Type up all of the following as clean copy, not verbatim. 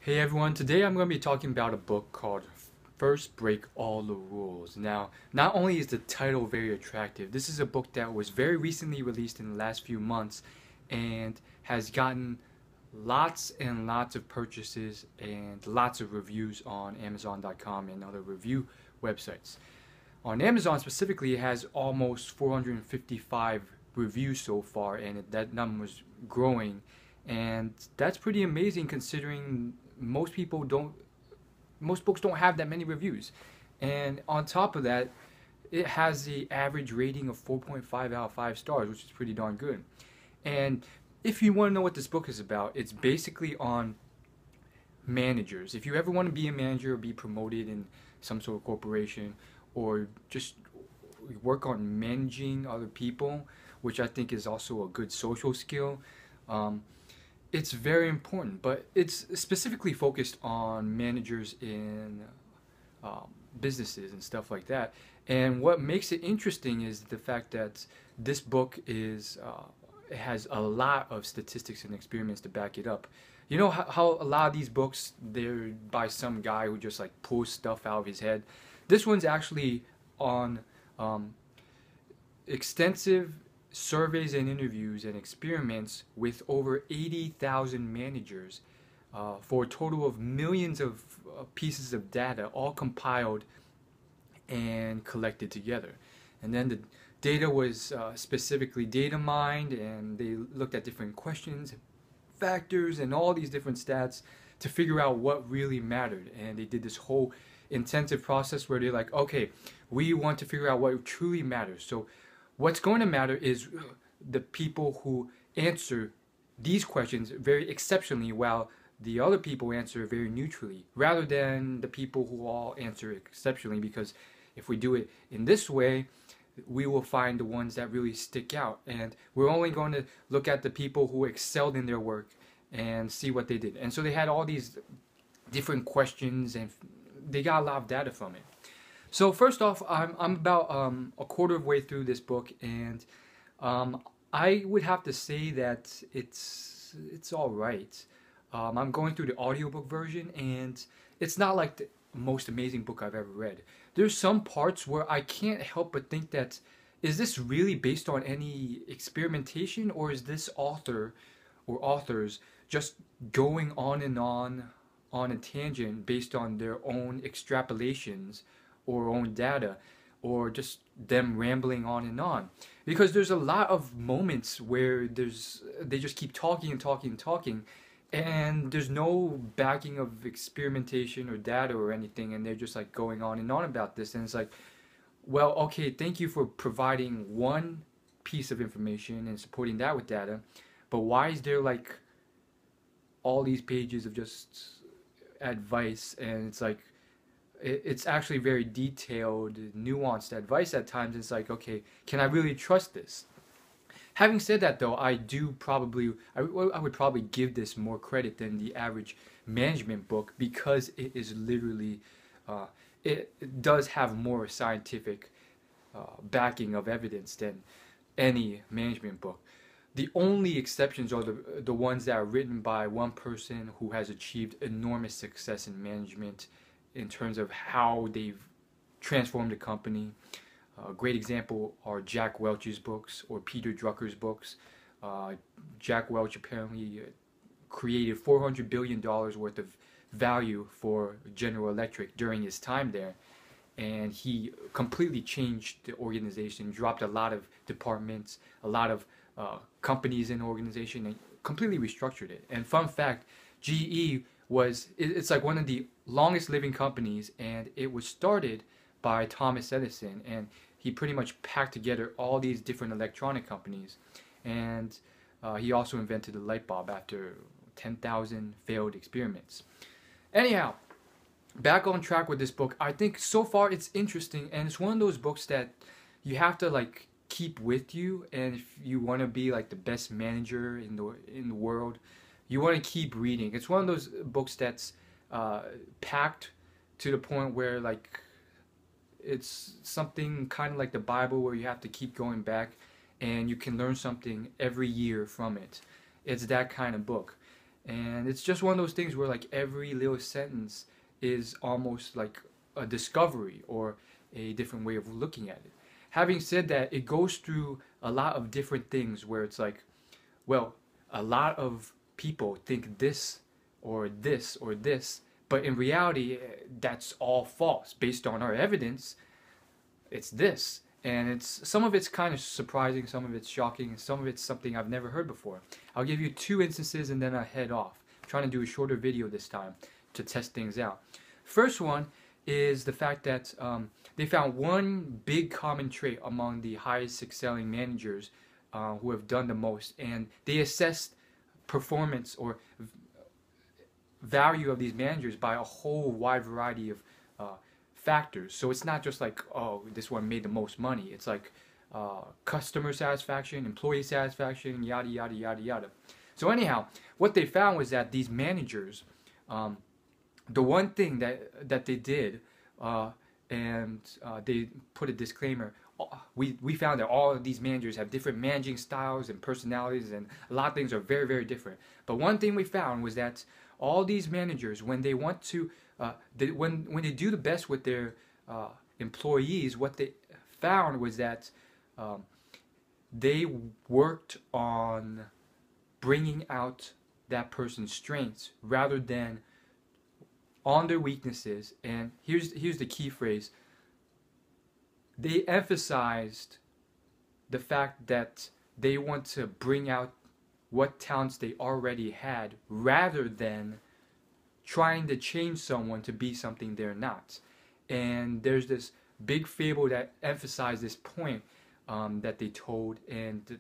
Hey everyone, today I'm going to be talking about a book called First Break All the Rules. Now, not only is the title very attractive, this is a book that was very recently released in the last few months and has gotten lots and lots of purchases and lots of reviews on Amazon.com and other review websites. On Amazon specifically, it has almost 455 reviews so far, and that number is growing. And that's pretty amazing considering most books don't have that many reviews. And on top of that, it has the average rating of 4.5 out of 5 stars, which is pretty darn good. And if you want to know what this book is about, it's basically on managers. If you ever want to be a manager or be promoted in some sort of corporation or just work on managing other people, which I think is also a good social skill, um, it's very important. But it's specifically focused on managers in um, businesses and stuff like that. And what makes it interesting is the fact that this book is it has a lot of statistics and experiments to back it up. You know how a lot of these books they're by some guy who just like pulls stuff out of his head. This one's actually on um, extensive surveys and interviews and experiments with over 80,000 managers for a total of millions of pieces of data all compiled and collected together. And then the data was specifically data mined, and they looked at different questions, factors, and all these different stats to figure out what really mattered. And they did this whole intensive process where they're like, okay, we want to figure out what truly matters. So what's going to matter is the people who answer these questions very exceptionally, while the other people answer very neutrally, rather than the people who all answer exceptionally. Because if we do it in this way, we will find the ones that really stick out. And we're only going to look at the people who excelled in their work and see what they did. And so they had all these different questions and they got a lot of data from it. So first off, I'm about a quarter of the way through this book, and I would have to say that it's all right. I'm going through the audiobook version, and it's not like the most amazing book I've ever read. There's some parts where I can't help but think that is this really based on any experimentation, or is this author or authors just going on and on a tangent based on their own extrapolations or own data, or just them rambling on and on? Because there's a lot of moments where they just keep talking and talking and talking, and there's no backing of experimentation or data or anything, and they're just like going on and on about this. And it's like, well, okay, thank you for providing one piece of information and supporting that with data, but why is there like all these pages of just advice? And it's like it's actually very detailed, nuanced advice at times. It's like, okay, can I really trust this? Having said that, though, I would probably give this more credit than the average management book, because it is literally, uh, it does have more scientific backing of evidence than any management book. The only exceptions are the ones that are written by one person who has achieved enormous success in management in terms of how they've transformed the company. A great example are Jack Welch's books or Peter Drucker's books. Uh, Jack Welch apparently created $400 billion worth of value for General Electric during his time there. And he completely changed the organization, dropped a lot of departments, a lot of companies in the organization, and completely restructured it. And fun fact, GE it's like one of the longest living companies, and it was started by Thomas Edison, and he pretty much packed together all these different electronic companies. And he also invented the light bulb after 10,000 failed experiments. Anyhow, back on track with this book. I think so far it's interesting, and it's one of those books that you have to like keep with you. And if you want to be like the best manager in the world, you want to keep reading. It's one of those books that's packed to the point where like it's something kind of like the Bible, where you have to keep going back and you can learn something every year from it. It's that kind of book. And it's just one of those things where like every little sentence is almost like a discovery or a different way of looking at it. Having said that, it goes through a lot of different things where it's like, well, a lot of people think this or this or this, but in reality, that's all false. Based on our evidence, it's this. And it's some of it's kind of surprising, some of it's shocking, and some of it's something I've never heard before. I'll give you 2 instances and then I'll head off. I'm trying to do a shorter video this time to test things out. First one is the fact that they found one big common trait among the highest excelling managers who have done the most, and they assessed performance or value of these managers by a whole wide variety of factors. So it's not just like, oh, this one made the most money. It's like customer satisfaction, employee satisfaction, yada yada yada yada. So anyhow, what they found was that these managers, the one thing that they did, they put a disclaimer. We found that all of these managers have different managing styles and personalities, and a lot of things are very, very different. But one thing we found was that all these managers, when they want to, when they do the best with their employees, what they found was that they worked on bringing out that person's strengths rather than on their weaknesses. And here's the key phrase. They emphasized the fact that they want to bring out what talents they already had rather than trying to change someone to be something they're not. And there's this big fable that emphasized this point that they told, and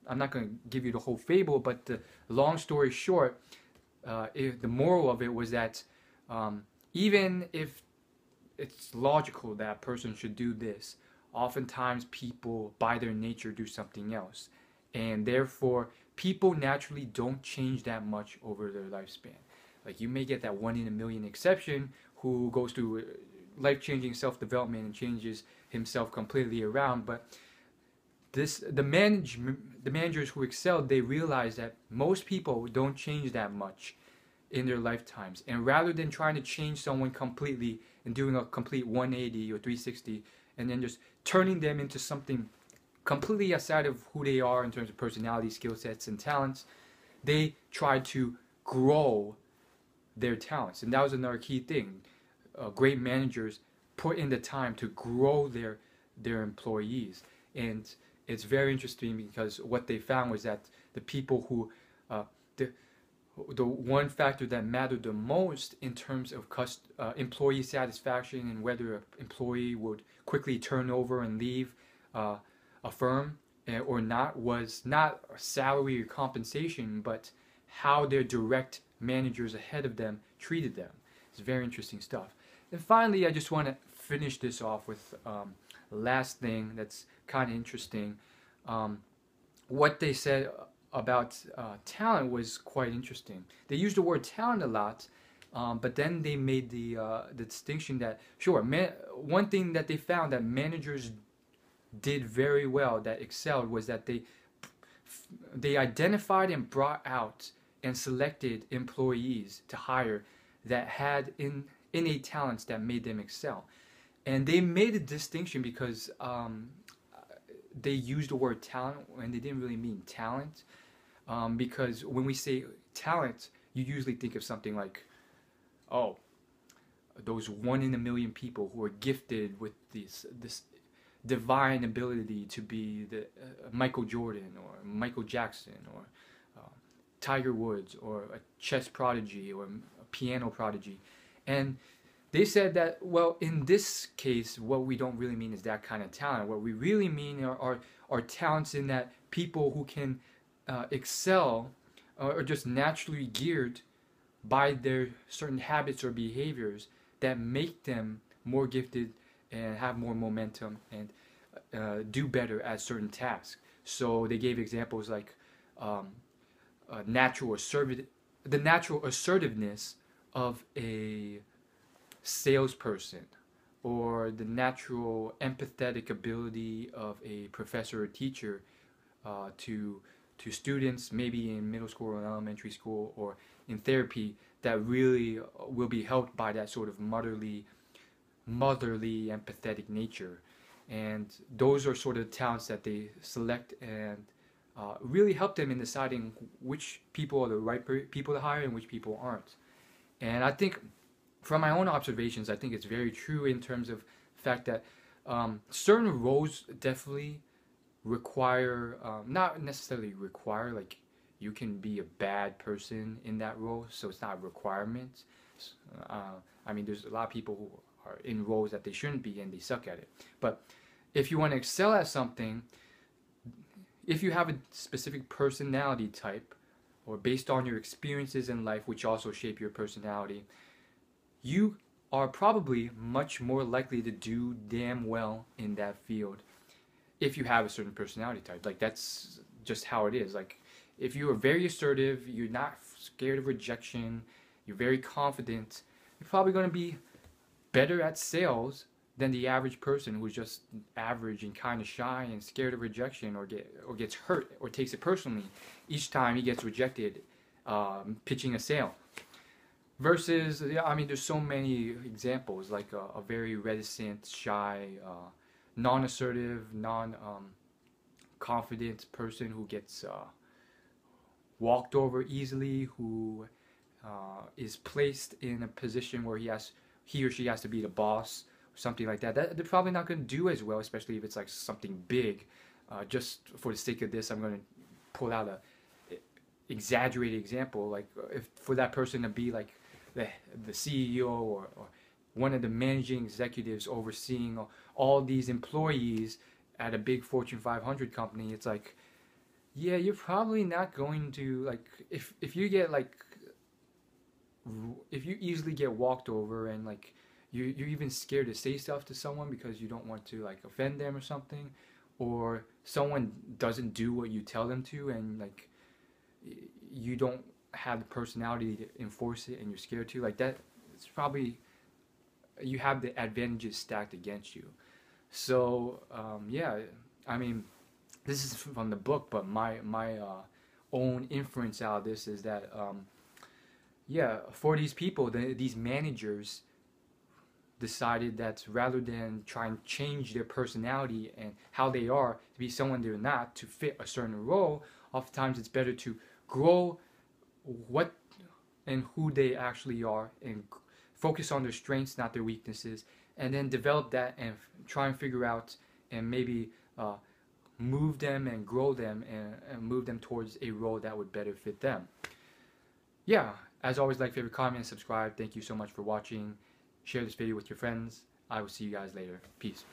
I'm not going to give you the whole fable, but the long story short, the moral of it was that even if it's logical that a person should do this, oftentimes people by their nature do something else, and therefore people naturally don't change that much over their lifespan. Like, you may get that 1 in a million exception who goes through life-changing self-development and changes himself completely around, but the managers who excelled, they realized that most people don't change that much in their lifetimes, and rather than trying to change someone completely and doing a complete 180 or 360 and then just turning them into something completely outside of who they are in terms of personality, skill sets, and talents, they tried to grow their talents. And that was another key thing. Great managers put in the time to grow their employees. And it's very interesting because what they found was that the people who the one factor that mattered the most in terms of employee satisfaction and whether an employee would quickly turn over and leave a firm or not was not salary or compensation, but how their direct managers ahead of them treated them. It's very interesting stuff. And finally, I just want to finish this off with last thing that's kind of interesting. What they said about talent was quite interesting. They used the word talent a lot, but then they made the distinction that, sure, one thing that they found that managers did very well, that excelled, was that they identified and brought out and selected employees to hire that had innate talents that made them excel. And they made a distinction because they used the word talent and they didn't really mean talent. Because when we say talent, you usually think of something like, oh, those 1 in a million people who are gifted with this divine ability to be the Michael Jordan or Michael Jackson or Tiger Woods or a chess prodigy or a piano prodigy. And they said that, well, in this case, what we don't really mean is that kind of talent. What we really mean are talents in that people who can excel are just naturally geared by their certain habits or behaviors that make them more gifted and have more momentum and do better at certain tasks. So they gave examples like the natural assertiveness of a salesperson, or the natural empathetic ability of a professor or teacher to to students, maybe in middle school or elementary school or in therapy, that really will be helped by that sort of motherly empathetic nature. And those are sort of talents that they select and really help them in deciding which people are the right people to hire and which people aren't. And I think from my own observations, I think it's very true in terms of the fact that certain roles definitely require, not necessarily require, like you can be a bad person in that role, so it's not a requirement. I mean, there's a lot of people who are in roles that they shouldn't be and they suck at it. But if you want to excel at something, if you have a specific personality type, or based on your experiences in life, which also shape your personality, you are probably much more likely to do damn well in that field if you have a certain personality type. Like, that's just how it is. Like, if you are very assertive, you're not scared of rejection, you're very confident, you're probably going to be better at sales than the average person who's just average and kind of shy and scared of rejection, or gets hurt or takes it personally each time he gets rejected pitching a sale. Versus, I mean, there's so many examples, like a very reticent, shy, non-assertive, non-confident person who gets walked over easily, who is placed in a position where he or she has to be the boss, or something like that. They're probably not going to do as well, especially if it's like something big. Just for the sake of this, I'm going to pull out a exaggerated example, like if for that person to be like the CEO or one of the managing executives overseeing all these employees at a big Fortune 500 company, it's like, yeah, you're probably not going to, like, if you get like, if you easily get walked over and like you're even scared to say stuff to someone because you don't want to like offend them or something, or someone doesn't do what you tell them to, and like you don't have the personality to enforce it and you're scared to, like that, it's probably, you have the advantages stacked against you. So yeah, I mean, this is from the book, but my own inference out of this is that yeah, for these people, these managers decided that rather than try and change their personality and how they are to be someone they're not to fit a certain role, oftentimes it's better to grow what and who they actually are and focus on their strengths, not their weaknesses, and then develop that and try and figure out and maybe move them and grow them and move them towards a role that would better fit them. Yeah, as always, like, favorite, comment, and subscribe. Thank you so much for watching. Share this video with your friends. I will see you guys later. Peace.